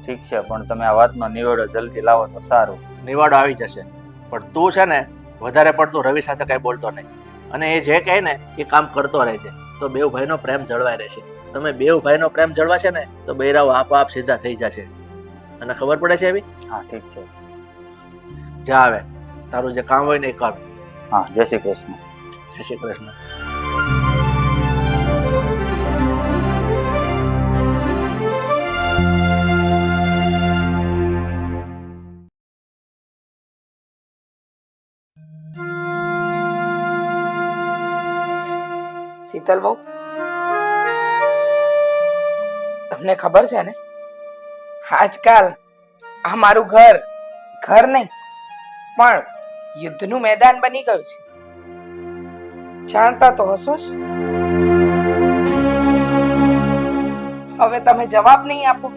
ઠીક છે, પણ તમે આ વાતનો નિવેડો જલ્દી લાવો તો સારું. નિવાડો આવી જશે, પણ તું છે ને વધારે પડતું રવિ સાથે કઈ બોલતો નહીં, અને એ જે કહે ને એ કામ કરતો રહેજે, તો બે ભાઈનો પ્રેમ જળવાઈ રહેશે. તમે બે ભાઈનો પ્રેમ જળવાશે ને તો બૈરાઓ આપોઆપ સીધા થઈ જશે. અને ખબર પડે છે એવી? હા ઠીક છે. જા આવે, તારું જે કામ હોય ને એ કર. હા, જય શ્રી કૃષ્ણ. જય શ્રી કૃષ્ણ. શીતલ બહુ, તમને ખબર છે ને, આજકાલ આ મારું ઘર ઘર નહીં પણ યુદ્ધનું મેદાન બની ગયું છે. જાણતા તો હશો જ. હવે તમે જવાબ નહીં આપો,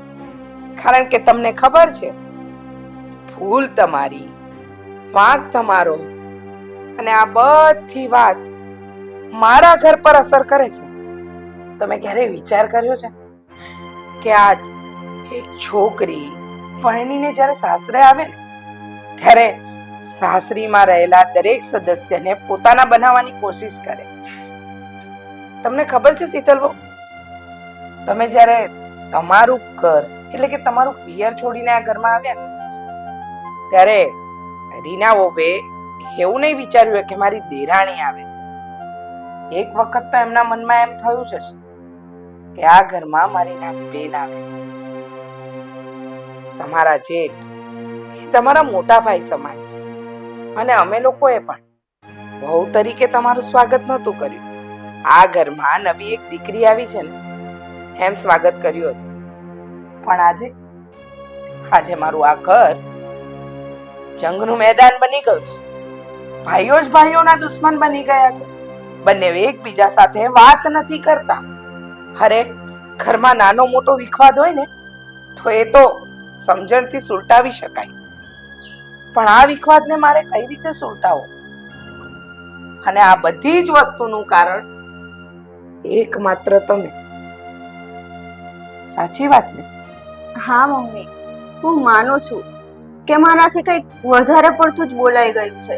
કારણ કે તમને ખબર છે ભૂલ તમારી, વાંક તમારો, અને આ બધી વાત મારા ઘર પર અસર કરે છે. તમે ક્યારેય વિચાર કર્યો છે કે આ એક છોકરી પરણીને જ્યારે સાસરે આવે ને ત્યારે સાસરીમાં રહેલા દરેક સદસ્યને પોતાના બનાવવાની કોશિશ કરે? તમને ખબર છે શીતલબહુ, તમે જ્યારે તમારું ઘર એટલે કે તમારું પિયર છોડીને આ ઘરમાં આવ્યા ત્યારે રીના વહુએ એવું નહીં વિચાર્યું કે મારી દેરાણી આવે છે. એક વખત તો એમના મનમાં એમ થયું છે કે આ ઘરમાં મારી નાની બેન આવે છે. તમારા જેઠ એ તમારા મોટા ભાઈ સમાન છે, અને અમે લોકોએ પણ વહુ તરીકે તમારું સ્વાગત નહોતું કર્યું. આ ઘરમાં નવી એક દીકરી આવી છે ને એમ સ્વાગત કર્યું હતું. પણ આજે મારું આ ઘર જંગનું મેદાન બની ગયું છે. ભાઈઓ જ ભાઈઓના દુશ્મન બની ગયા છે. બંને એકબીજા સાથે વાત નથી કરતા. અરે ઘરમાં નાનો મોટો વિખવાદ હોય ને તો એ તો સમજણથી સુલટાવી શકાય, પણ આ વિખવાદને મારે કઈ રીતે સુલટાવો? અને આ બધી જ વસ્તુનું કારણ એકમાત્ર તમે. સાચી વાત ને? હા મમ્મી, હું માનું છું કે મારાથી કંઈક વધારે પડતું જ બોલાઈ ગયું છે,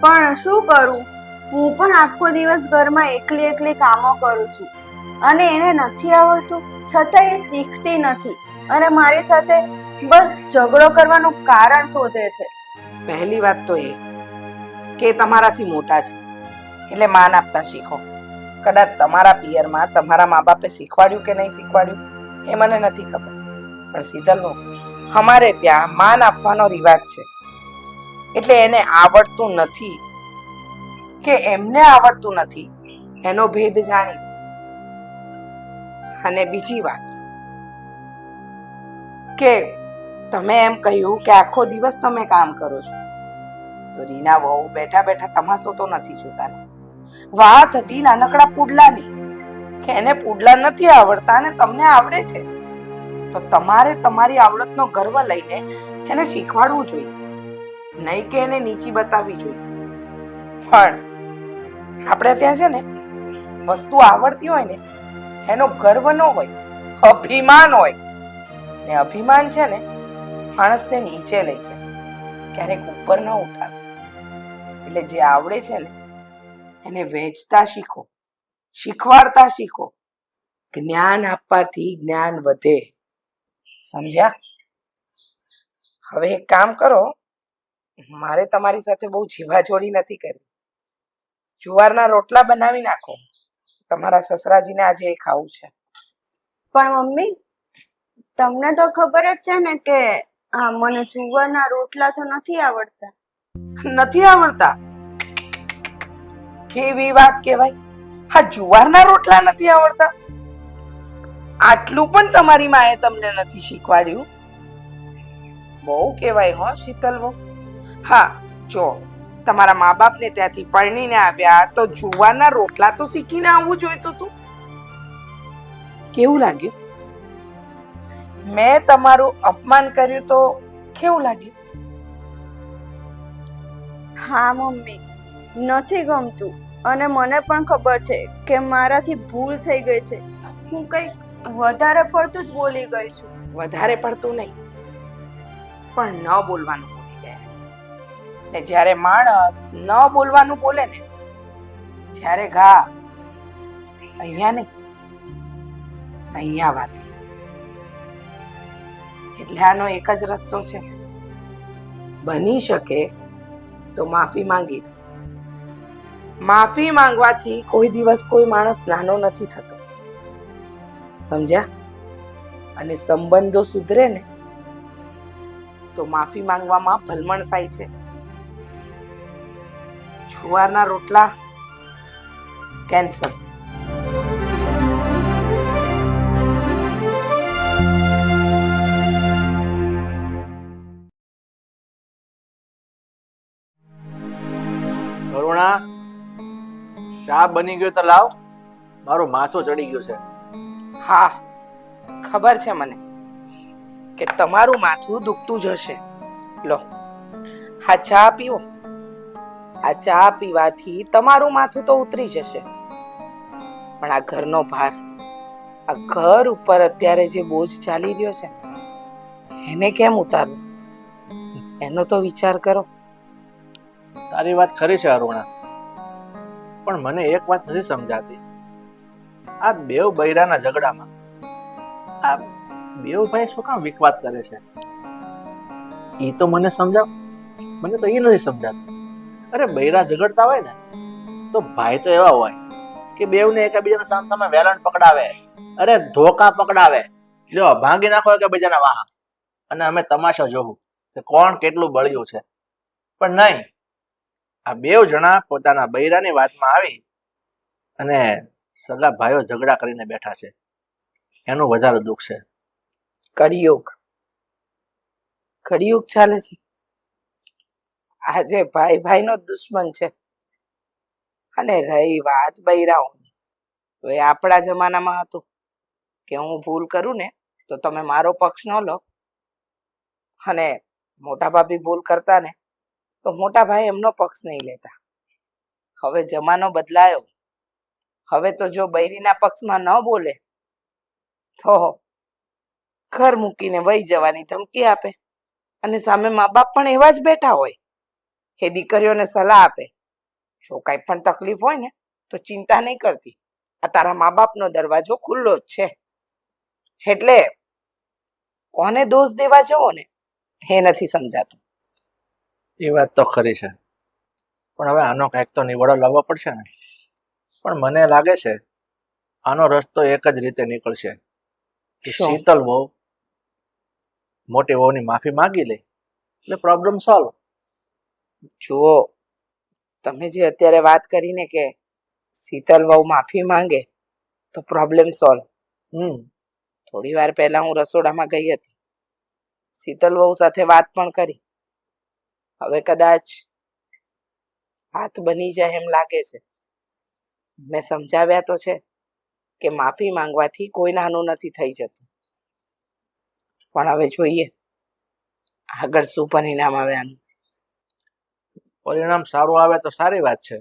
પણ શું કરું? હું પણ આખો દિવસ ઘરમાં એકલી એકલી કામો કરું છું, અને એને નથી આવડતું છતાં એ શીખતી નથી અને મારી સાથે બસ ઝઘડો કરવાનું કારણ શોધે છે. પહેલી વાત તો એ કે તમારાથી મોટા છે એટલે માન આપતા શીખો. કદાચ તમારા પિયરમાં તમારા મા બાપે શીખવાડ્યું કે નહીં શીખવાડ્યું એ મને નથી ખબર, પણ શીતલબહુ, અમારે ત્યાં માન આપવાનો રિવાજ છે. એટલે એને આવડતું નથી કે એમને આવડતું નથી એનો ભેદ જાણી. અને બીજી વાત કે તમે એમ કહ્યું કે આખો દિવસ તમે કામ કરો છો, તો રીના વહુ બેઠા બેઠા તમાશો તો નથી જોતા ને? વાત હતી નાનકડા પુડલાની કે એને પુડલા નથી આવડતા અને તમને આવડે છે, તો તમારે તમારી આવડતનો ગર્વ લઈને એને શીખવાડવું જોઈએ, નહીં કે એને નીચી બતાવવી જોઈએ. પણ આપણે ત્યાં છે ને વસ્તુ આવડતી હોય ને એનો ગર્વ ન હોય, અભિમાન હોય. ને અભિમાન છે ને માણસને નીચે લઈ જાય, ક્યારેક ઉપર ન ઉઠાવે. એટલે જે આવડે છે ને એને વહેંચતા શીખો, શીખવાડતા શીખો. જ્ઞાન આપવાથી જ્ઞાન વધે, સમજ્યા? હવે એક કામ કરો, મારે તમારી સાથે બહુ જીવાજોડી નથી કરવી. જુવારના રોટલા બનાવી નાખો, તમારા સસરાજીને આજે એ ખાવું છે. પણ મમ્મી, તમને તો ખબર જ છે ને કે મને જુવારના રોટલા તો નથી આવડતા. નથી આવડતા? કેવી વાત કહેવાય! હા, જુવારના રોટલા નથી આવડતા? આટલું પણ તમારી માએ તમને નથી શીખવાડ્યું? બહુ કહેવાય હો શીતલ બહુ. હા, જો તમારા મા બાપને ત્યાંથી પરણીને આવ્યા તો જુવારના રોટલા તો શીખીને આવવું જોઈતું હતું. કેવું લાગ્યું? મેં તમારું અપમાન કર્યું તો કેવું લાગ્યું? હા મમ્મી, નથી ગમતું. અને મને પણ ખબર છે કે મારાથી ભૂલ થઈ ગઈ છે. હું કંઈક વધારે પડતું જ બોલી ગઈ છું. વધારે પડતું નહીં, પણ ન બોલવાનું બોલી ગયા. ને જ્યારે માણસ ન બોલવાનું બોલે ને ત્યારે ઘા અહીંયા નહીં, અહીંયા વાત. એટલે આનો એક જ રસ્તો છે, બની શકે તો માફી માંગી. માફી માંગવાથી કોઈ દિવસ કોઈ માણસ નાનો નથી થતો, સમજ્યા? અને સંબંધો સુધરે ને તો માફી માંગવામાં ભલમણ થાય છે. જુવારના રોટલા કેન્સલ. કરુણા, ચા બની ગયો તો લાવ, મારું માથું ચડી ગયું છે. હા, ખબર છે મને કે તમારું માથું દુખતું જ હશે. લો, આ ચા પીવો. આ ચા પીવાથી તમારું માથું તો ઉતરી જશે, પણ આ ઘરનો ભાર, આ ઘર ઉપર અત્યારે જે બોજ ચાલી રહ્યો છે એને કેમ ઉતારવું, એનો તો વિચાર કરો. તારી વાત ખરી છે અરુણા, પણ મને એક વાત નથી સમજાતી. આ બેવ બૈરાના ઝઘડામાં આ બેવ ભાઈ શું કામ વિખવાદ કરે છે? ઈ તો મને સમજાવ. મને તો ઈ નથી સમજાતું. અરે બૈરા ઝઘડતા હોય ને તો ભાઈ તો એવા હોય કે બેવને એકબીજાના સામસામે વેલણ પકડાવે, અરે ધોકા પકડાવે, લ્યો ભાંગી નાખો એકબીજાના વાહ, અને અમે તમાશા જોવું કે કોણ કેટલું બળ્યું છે. પણ નહીં, આ બેવ જણા પોતાના બૈરાની વાતમાં આવી અને સગા ભાઈઓ ઝઘડા કરીને બેઠા છે. એનું વધારે દુઃખ છે. કળિયુગ, કળિયુગ ચાલે છે. આજે ભાઈ ભાઈનો દુશ્મન છે. અને રહી વાત બૈરાઓની, તો એ આપણા જમાનામાં હતું કે હું ભૂલ કરું ને તો તમે મારો પક્ષ ન લો, અને મોટા ભાભી ભૂલ કરતા ને તો મોટા ભાઈ એમનો પક્ષ નહીં લેતા. હવે જમાનો બદલાયો. હવે તો જો બૈરીના પક્ષમાં ન બોલે તો ઘર મૂકીને વહી જવાની ધમકી આપે. અને સામે મા બાપ પણ એવા જ બેઠા હોય, એ દીકરીઓને સલાહ આપે, જો કાંઈ પણ તકલીફ હોય ને તો ચિંતા નહીં કરતી, આ તારા મા બાપનો દરવાજો ખુલ્લો જ છે. એટલે કોને દોષ દેવા જવો ને એ નથી સમજાતું. એ વાત તો ખરી છે, પણ હવે આનો કંઈક તો નિવાડો લાવવો પડશે ને. પણ મને લાગે છે આનો રસ્તો એક જ રીતે નીકળશે કે શું? શીતલ વહુ મોટી વહુની માફી માંગી લે એટલે પ્રોબ્લેમ સોલ્વ. જુઓ, તમે જે અત્યારે વાત કરીને કે શીતલ વહુ માફી માંગે તો પ્રોબ્લેમ સોલ્વ, થોડી વાર પહેલા હું રસોડામાં ગઈ હતી, શીતલ વહુ સાથે વાત પણ કરી. હવે કદાચ હાથ બની જાય એમ લાગે છે. મેં સમજાવ્યા તો છે કે માફી માંગવાથી કોઈ નાનું નથી થઈ જતું, પણ હવે જોઈએ આગળ શું પરિણામ આવે આનું. પરિણામ સારું આવે તો સારી વાત છે,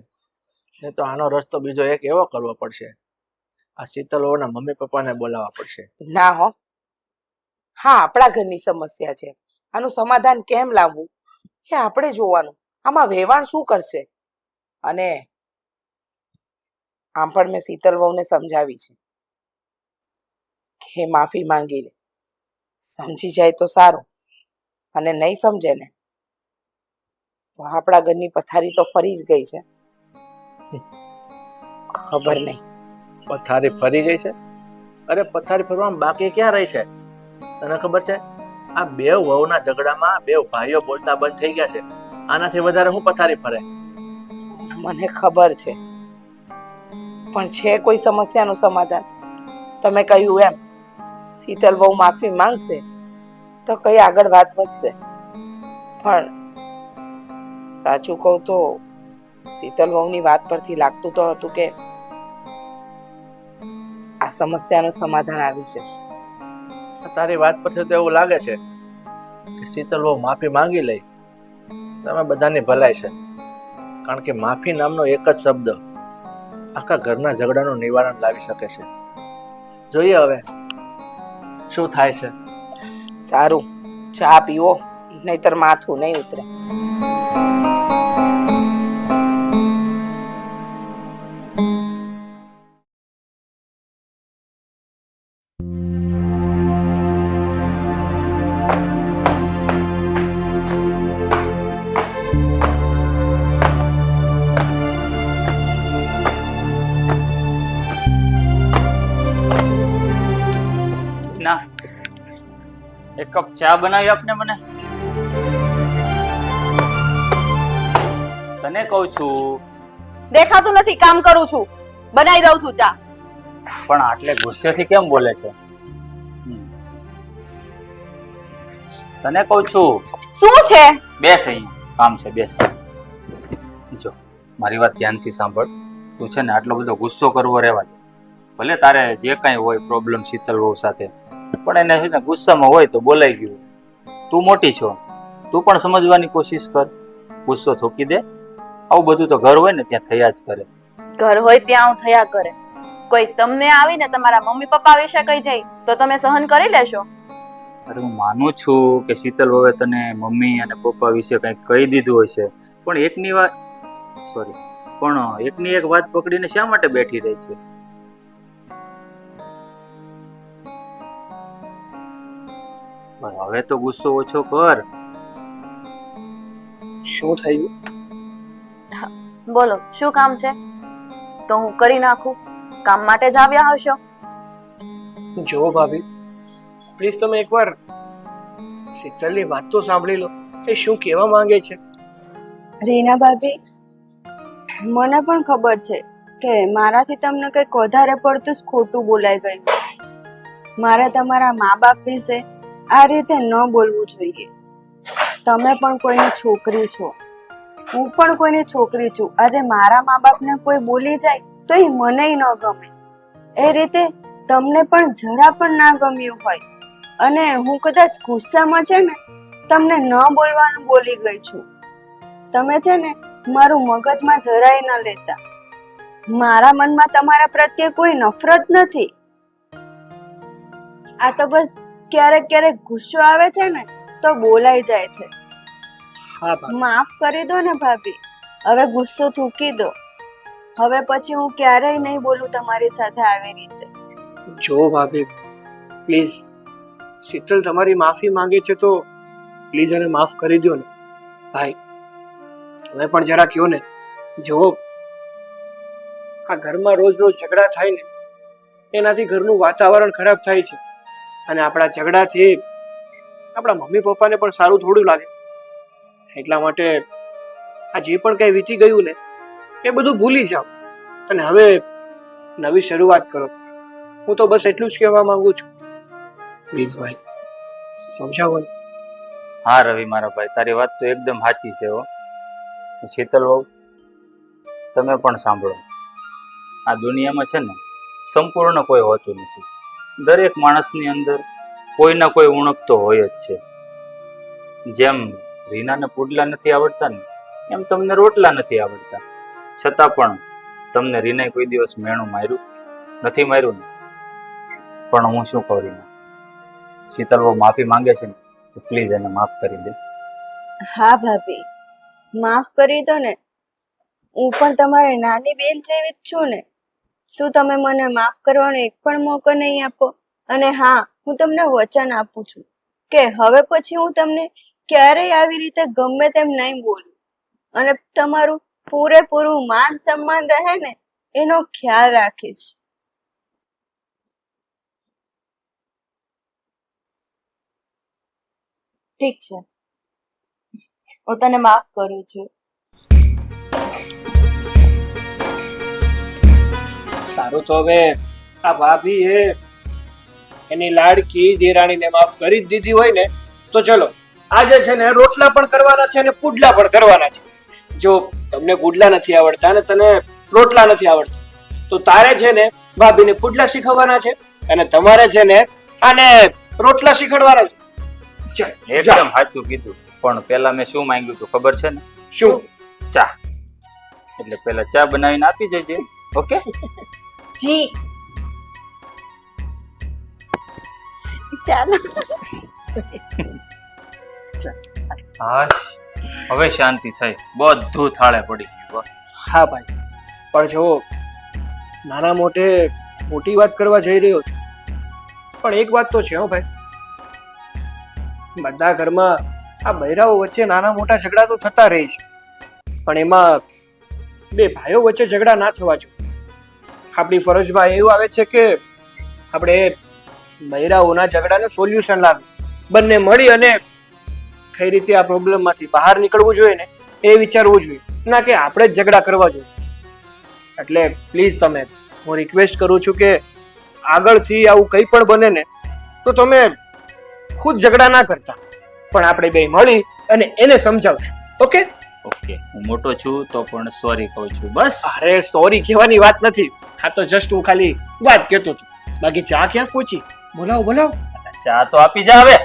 નહીં તો આનો રસ્તો બીજો એક એવો કરવો પડશે, આ શીતલ વહુના મમ્મી પપ્પાને બોલાવવા પડશે. ના હો, હા, આપણા ઘરની સમસ્યા છે. આનું સમાધાન કેમ લાવવું એ આપણે જોવાનું. આમાં વેવાણ શું કરશે? અને આમ પણ મેં શીતલ વહુને સમજાવી છે કે માફી માંગી લે. સમજી જાય તો સારું, અને નહીં સમજે ને તો આપણા ઘરની પથારી તો ફરી જ ગઈ છે. ખબર નહીં. પથારી ફરી ગઈ છે? અરે પથારી ફરવામાં બાકી ક્યાં રહી છે? તને ખબર છે આ બે વહુના ઝઘડામાં બે ભાઈઓ બોલતા બંધ થઈ ગયા છે. આનાથી વધારે હું પથારી ફરે? મને ખબર છે, પણ છે કોઈ સમસ્યાનું સમાધાન? તમે કહ્યું એમ શીતલ વહુ માફી માંગશે તો કઈ આગળ વાત વધશે. પણ સાચું કહું તો શીતલ વહુની વાત પરથી લાગતું તો હતું કે આ સમસ્યાનું સમાધાન આવી જશે. તારી વાત પરથી તો એવું લાગે છે કે શીતલ વહુ માફી માંગી લઈ તમે બધાની ભલાઈ છે. કારણ કે માફી નામનો એક જ શબ્દ આખા ઘરના ઝઘડાનું નિવારણ લાવી શકે છે. જોઈએ હવે શું થાય છે. સારું, ચા પીવો, નહીતર માથું નહીં ઉતરે. ના, એક કપ ચા બનાવી આપને મને. તને કહું છું. દેખાતું નથી, કામ કરું છું, બનાવી દઉં છું ચા. પણ આટલે ગુસ્સેથી કેમ બોલે છે? તને કહું છું. શું છે? બેસ, અહીંયા કામ છે, બેસ. જો મારી વાત ધ્યાનથી સાંભળ. તું છે ને આટલો બધો ગુસ્સો કરવો રહેવા દે. ભલે તારે જે કાંઈ હોય પ્રોબ્લેમ શીતલ વહુ સાથે, પણ એને છે ને ગુસ્સામાં હોય તો બોલાઈ ગયું. તું મોટી છો, તું પણ સમજવાની કોશિશ કર. ગુસ્સો થોકી દે. આવું બધું તો ઘર હોય ને ત્યાં થયા જ કરે. ઘર હોય ત્યાં હું થયા કરે. કોઈ તમને આવીને તમારા મમ્મી પપ્પા વિશે કહી જાય તો તમે સહન કરી લેશો? અરે હું માનું છું કે શીતલ વહુએ તને મમ્મી અને પપ્પા વિશે કંઈક કહી દીધું હશે, પણ એકની એક વાત પકડીને શા માટે બેઠી રહી છે? હવે તો ગુસ્સો ઓછો કર. શું થયું? બોલો, શું કામ છે? તો હું કરી નાખું. કામ માટે જ આવ્યા હશો. જો ભાભી, પ્લીઝ તમે એકવાર શીતલની વાત તો સાંભળી લો. એ શું કહેવા માંગે છે? રીના ભાભી, મને પણ ખબર છે કે મારાથી તમને કંઈક વધારે પડતું જ ખોટું બોલાઈ ગયું. મારે તમારા મા બાપ વિશે આ રીતે ન બોલવું જોઈએ. તમે પણ કોઈની છોકરી છો, હું પણ કોઈની છોકરી છું. આજે મારા મા બાપને કોઈ બોલી જાય તો એ મને ન ગમે. એ રીતે તમને પણ જરા પણ ના ગમ્યું હોય અને હું કદાચ ગુસ્સામાં છે ને તમને ન બોલવાનું બોલી ગઈ છું. તમે છે ને મારું મગજમાં જરાય ન લેતા. મારા મનમાં તમારા પ્રત્યે કોઈ નફરત નથી. આ તો બસ ક્યારેક ક્યારેક ગુસ્સો આવે છે ને તો બોલાઈ જાય છે. હા ભાભી, માફ કરી દો ને ભાભી. હવે ગુસ્સો થૂકી દો. હવે પછી હું ક્યારેય નહીં બોલું તમારી સાથે આવી રીતે. જો ભાભી, પ્લીઝ શીતલ તમારી માફી માંગે છે તો પ્લીઝ એને માફ કરી દો ને. ભાઈ, તમે પણ જરા કયો ને. જો આ ઘરમાં રોજ રોજ ઝઘડા થાય ને એનાથી ઘરનું વાતાવરણ ખરાબ થાય છે, અને આપણા ઝઘડાથી આપણા મમ્મી પપ્પાને પણ સારું થોડું લાગે. એટલા માટે આ જે પણ કઈ વીતી ગયું ને એ બધું ભૂલી જાઓ અને હવે નવી શરૂઆત કરો. હું તો બસ એટલું જ કહેવા માંગુ છું. પ્લીઝ ભાઈ, સમજાવો ને. હા રવિ મારા ભાઈ, તારી વાત તો એકદમ સાચી છે. હો શીતલ વહુ, તમે પણ સાંભળો. આ દુનિયામાં છે ને સંપૂર્ણ કોઈ હોતું નથી. દરેક માણસની અંદર કોઈ ના કોઈ ઉણપ તો હોય જ છે. જેમ રીનાને પુડલા નથી આવડતા ને એમ તમને રોટલા નથી આવડતા. છતાં પણ તમને રીનાએ કોઈ દિવસ મેણું માર્યું નથી? માર્યું ને? પણ હું શું કહું રીના, શીતલ બહુ માફી માંગે છે ને તો પ્લીઝ એને માફ કરી દે. હા ભાભી, માફ કરી દો ને. હું પણ તમારી નાની બેન જેવી જ છું ને. શું તમે મને માફ કરવાનો એક પણ મોકો નહીં આપો? અને હા, હું તમને વચન આપું છું કે હવે પછી હું તમને ક્યારેય આવી રીતે ગમે તેમ નહીં બોલું, અને તમારું પૂરેપૂરું માન સન્માન રહે ને એનો ખ્યાલ રાખીશ. ઠીક છે, હું તને માફ કરું છું. સારું, તો હવે આ ભાભી એની લાડકી દેરાણીને માફ કરી જ દીધી હોય ને, તો ચલો આજે છે ને રોટલા પણ કરવાના છે અને પુડલા પણ કરવાના છે. જો તમને પુડલા નથી આવડતા અને તને રોટલા નથી આવડતા, તો તારે છે ને ભાભીને પુડલા શીખવવાના છે અને તમારે છે ને આને રોટલા શીખવાડવાના છે. ચાલ, જા. એકદમ સાચું કીધું. પણ પેલા મેં શું માંગ્યું હતું ખબર છે ને? શું? ચા. એટલે પેલા ચા બનાવીને આપી જજે. ઓકે? જી ચાલો. હાશ, હવે શાંતિ થઈ. બધું થાળે પડી ગયું. હા ભાઈ, પણ જો નાના મોટી વાત કરવા જઈ રહ્યો છું, પણ એક વાત તો છે હો ભાઈ, બધા ઘરમાં આ બૈરાઓ વચ્ચે નાના મોટા ઝઘડા તો થતા રહે છે, પણ એમાં બે ભાઈઓ વચ્ચે ઝઘડા ના થવા જોઈએ. આપણી ફરજમાં એવું આવે છે કે આપણે બૈરાઓના ઝઘડાને સોલ્યુશન લાવી બંને મળી અને કઈ રીતે આ પ્રોબ્લેમ માંથી બહાર નીકળવું જોઈએ ને એ વિચારવું જોઈએ, ના કે આપણે જ ઝઘડા કરવા જોઈએ. એટલે પ્લીઝ તમે, હું રિક્વેસ્ટ કરું છું કે આગળથી આવું કંઈ પણ બને ને તો તમે ખુદ ઝઘડા ના કરતા, પણ આપણે બે મળી અને એને સમજાવશું. ઓકે? ઓકે, હું મોટો છું તો પણ સોરી કહું છું. બસ. અરે સોરી કહેવાની વાત નથી, આ તો જસ્ટ હું ખાલી વાત કહેતો હતો. બાકી ચા ક્યાં પહોંચી? બોલાવો. ચા તો આપી જા હવે.